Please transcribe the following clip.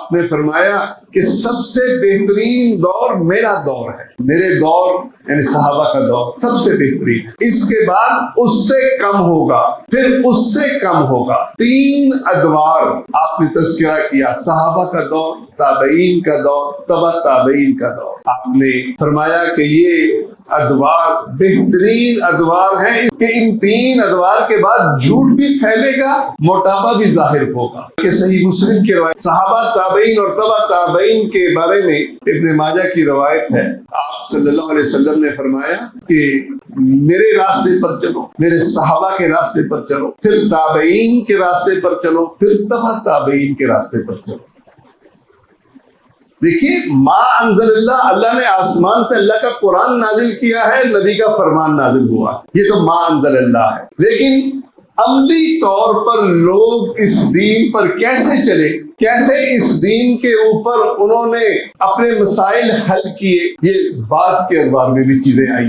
آپ نے فرمایا کہ سب سے بہترین دور میرا دور ہے، میرے دور یعنی صحابہ کا دور سب سے بہترین ہے، اس کے بعد اس سے کم ہوگا، پھر اس سے کم ہوگا۔ 3 ادوار آپ نے تذکرہ کیا، صحابہ کا دور، تابعین کا دور، تبع تابعین کا دور۔ آپ نے فرمایا کہ یہ ادوار بہترین ادوار ہیں کہ ان 3 ادوار کے بعد جھوٹ بھی پھیلے گا، موٹاپا بھی ظاہر ہوگا۔ کہ صحیح مسلم کی روایت صحابہ تابعین اور تبع تابعین کے بارے میں ابن ماجہ کی روایت ہے، آپ صلی اللہ علیہ وسلم نے فرمایا کہ میرے راستے پر چلو، میرے صحابہ کے راستے پر چلو، پھر تابعین کے راستے پر چلو، پھر تبع تابعین کے راستے پر چلو۔ دیکھیے ما انزل اللہ، اللہ نے آسمان سے اللہ کا قرآن نازل کیا ہے، نبی کا فرمان نازل ہوا، یہ تو ما انزل اللہ ہے۔ لیکن عملی طور پر لوگ اس دین پر کیسے چلے، کیسے اس دین کے اوپر انہوں نے اپنے مسائل حل کیے، یہ بعد کے ادوار میں بھی چیزیں آئی۔